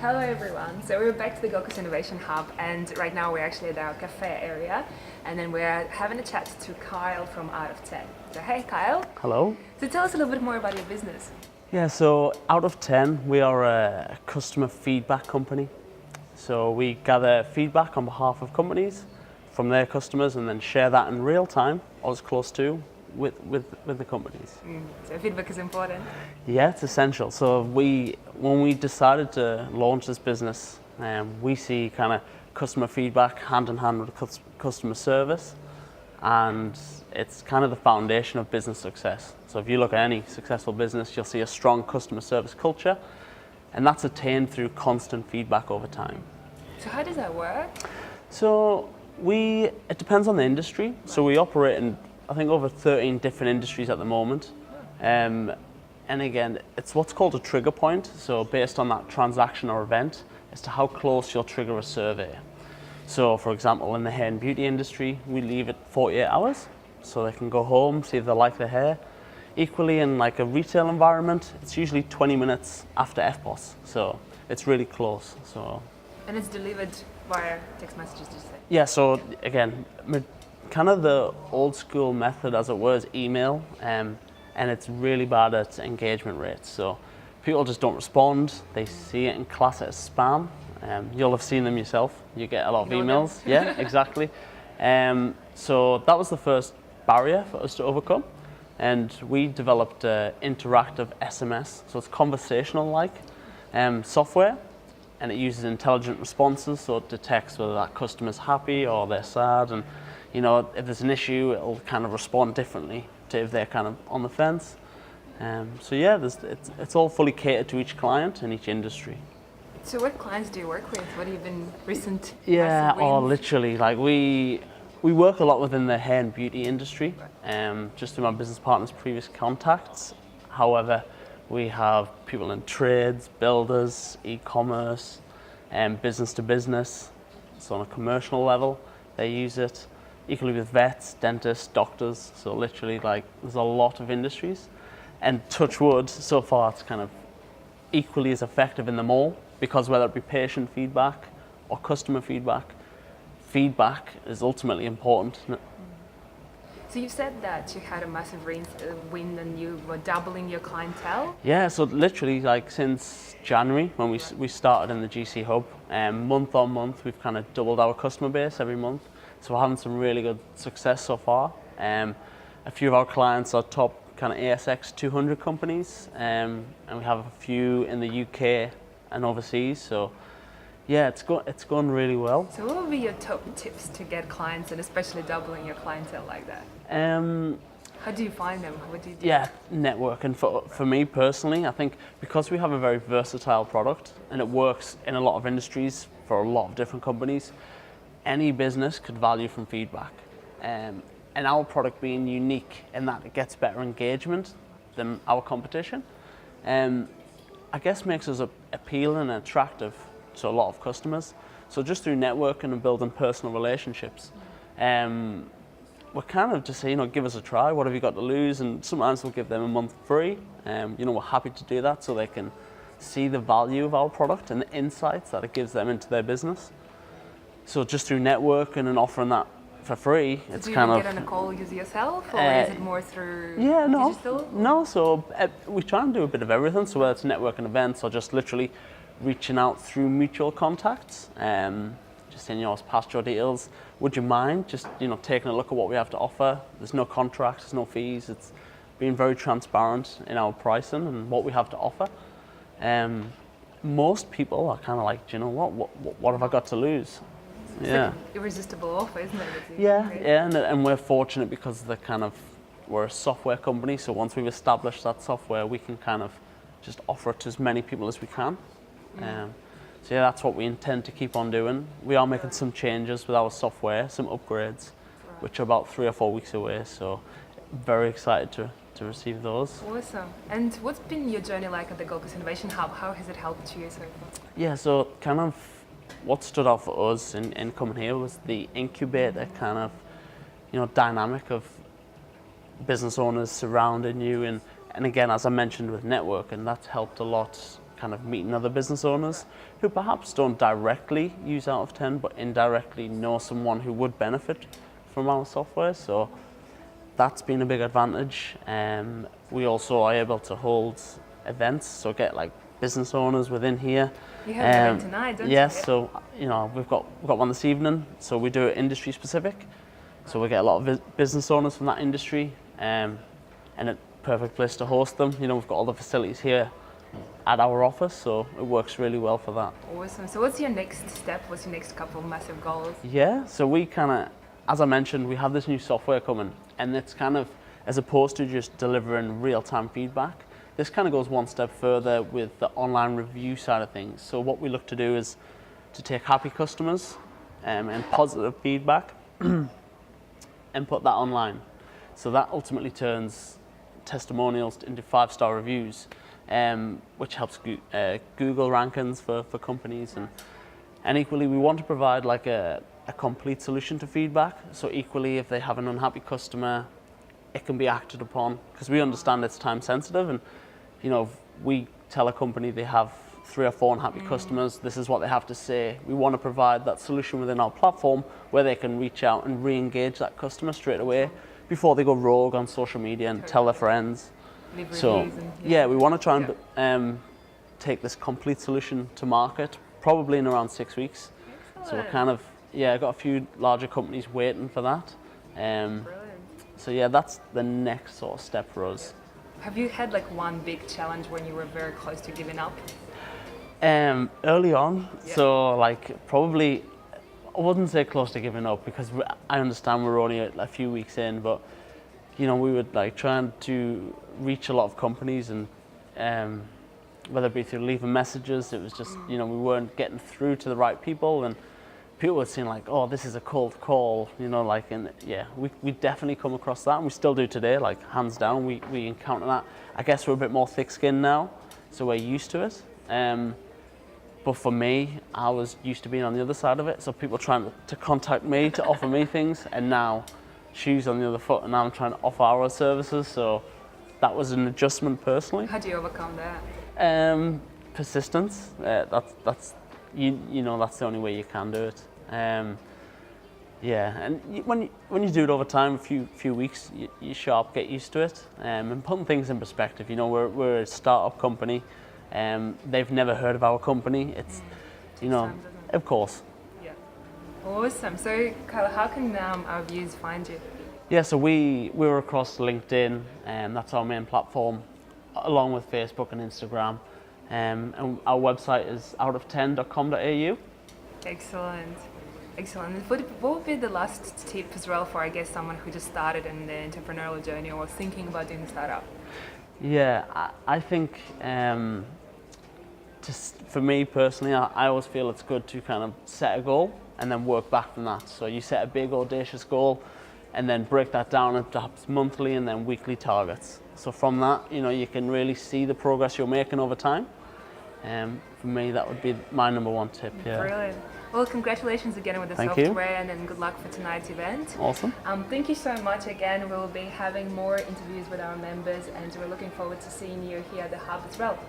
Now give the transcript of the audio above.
Hello everyone. So we're back to the Gold Coast Innovation Hub, and right now we're actually at our cafe area, and then we're having a chat to Kyle from Out of 10. So hey Kyle. Hello. So tell us a little bit more about your business. Yeah, so Out of 10, we are a customer feedback company. So we gather feedback on behalf of companies from their customers and then share that in real time, or as close to, with the companies. So feedback is important. Yeah, it's essential. So when we decided to launch this business, we see kind of customer feedback hand in hand with customer service, and it's kind of the foundation of business success. So if you look at any successful business, you'll see a strong customer service culture, and that's attained through constant feedback over time. So how does that work? So it depends on the industry. So we operate in, I think, over 13 different industries at the moment. And again, it's what's called a trigger point. So based on that transaction or event as to how close you'll trigger a survey. So for example, in the hair and beauty industry, we leave it 48 hours so they can go home, see if they like their hair. Equally in like a retail environment, it's usually 20 minutes after FPOS. So it's really close. And it's delivered via text messages, did you say? Yeah, so again, kind of the old school method, as it were, is email, and it's really bad at engagement rates. So people just don't respond. They see it and class it as spam. You'll have seen them yourself. You get a lot of emails. Yeah, exactly. So that was the first barrier for us to overcome, and we developed interactive SMS. So it's conversational-like software. And it uses intelligent responses, so it detects whether that customer's happy or they're sad, and if there's an issue, it'll kind of respond differently to if they're kind of on the fence. So yeah, it's all fully catered to each client and each industry. So what clients do you work with? What have you been recent? Yeah, wins? literally, like we work a lot within the hair and beauty industry, just through my business partner's previous contacts. However, we have people in trades, builders, e-commerce, and business to business. So on a commercial level, they use it. Equally with vets, dentists, doctors. So literally, like, there's a lot of industries. And touch wood, so far it's kind of equally as effective in them all, because whether it be patient feedback or customer feedback, feedback is ultimately important. So you said that you had a massive win and you were doubling your clientele? Yeah, so literally like since January when we started in the GC Hub, month on month we've kind of doubled our customer base every month. So we're having some really good success so far. A few of our clients are top kind of ASX 200 companies, and we have a few in the UK and overseas. So yeah, it's gone really well. So what would be your top tips to get clients and especially doubling your clientele like that? How do you find them? What do you do? Yeah, networking. For me personally, I think because we have a very versatile product and it works in a lot of industries for a lot of different companies, any business could value from feedback. And our product being unique in that it gets better engagement than our competition, I guess makes us appealing and attractive to a lot of customers. So just through networking and building personal relationships, we're kind of just saying, give us a try. What have you got to lose? And sometimes we'll give them a month free. We're happy to do that so they can see the value of our product and the insights that it gives them into their business. So just through networking and offering that for free, so it's do you kind of. get on a call yourself, or is it more through digital? No. So we try and do a bit of everything. So whether it's networking events or just literally reaching out through mutual contacts, just saying, as past your details, would you mind just taking a look at what we have to offer? There's no contracts, there's no fees. It's being very transparent in our pricing and what we have to offer. Most people are kind of like, what have I got to lose? It's like an irresistible offer, isn't it? Yeah, and we're fortunate because we're a software company. So once we've established that software, we can kind of just offer it to as many people as we can. So yeah, that's what we intend to keep on doing. We are making some changes with our software, some upgrades, which are about 3 or 4 weeks away. So very excited to receive those. Awesome. And what's been your journey like at the Gold Coast Innovation Hub? How has it helped you so far? Yeah, so kind of what stood out for us in coming here was the incubator kind of, dynamic of business owners surrounding you. And again, as I mentioned with networking, that's helped a lot kind of meeting other business owners who perhaps don't directly use Out of 10, but indirectly know someone who would benefit from our software. So that's been a big advantage. We also are able to hold events, so get like business owners within here. You have an event tonight, don't you? Yes, so we've got one this evening. So we do it industry specific. So we get a lot of business owners from that industry, and a perfect place to host them. We've got all the facilities here at our office, so it works really well for that. Awesome. So what's your next step? What's your next couple of massive goals? Yeah, so we kind of, as I mentioned, we have this new software coming, and it's kind of, as opposed to just delivering real-time feedback, this kind of goes one step further with the online review side of things. So what we look to do is to take happy customers and positive feedback and put that online. So that ultimately turns testimonials into 5-star reviews, which helps Google rankings for companies. And equally, we want to provide like a complete solution to feedback. So equally, if they have an unhappy customer, it can be acted upon, because we understand it's time sensitive. And if we tell a company they have 3 or 4 unhappy customers, this is what they have to say. We want to provide that solution within our platform where they can reach out and re-engage that customer straight away before they go rogue on social media and tell their friends. So yeah, we want to try and take this complete solution to market probably in around 6 weeks. So we're kind of, got a few larger companies waiting for that. So yeah, that's the next sort of step for us. Have you had like one big challenge when you were very close to giving up? Early on, so like probably, I wouldn't say close to giving up, because I understand we're only a few weeks in, but we would like trying to reach a lot of companies, and whether it be through leaving messages, it was just, we weren't getting through to the right people, and people were saying like, oh, this is a cold call, and we definitely come across that, and we still do today, like hands down, we encounter that. I guess we're a bit more thick-skinned now, so we're used to it. But for me, I was used to being on the other side of it, so people trying to contact me to offer me things, and now shoes on the other foot, and now I'm trying to offer our services, so that was an adjustment personally. How do you overcome that? Persistence. That's that's the only way you can do it. And when you do it over time, a few weeks, you sharp get used to it, and putting things in perspective. We're a startup company. They've never heard of our company. It's, of course. Yeah. Awesome. So, Kyle, how can our viewers find you? Yeah, so we're across LinkedIn, and that's our main platform, along with Facebook and Instagram. And our website is out10.com.au. Excellent. Excellent. What would be the last tip as well for, I guess, someone who just started in the entrepreneurial journey or thinking about doing a startup? Yeah, I think for me personally, I always feel it's good to kind of set a goal and then work back from that. So you set a big audacious goal and then break that down into perhaps monthly and then weekly targets. So from that, you can really see the progress you're making over time. For me, that would be my number one tip. Yeah. Brilliant. Well, congratulations again with the software, and then good luck for tonight's event. Awesome. Thank you so much again. We'll be having more interviews with our members, and we're looking forward to seeing you here at the Hub as well.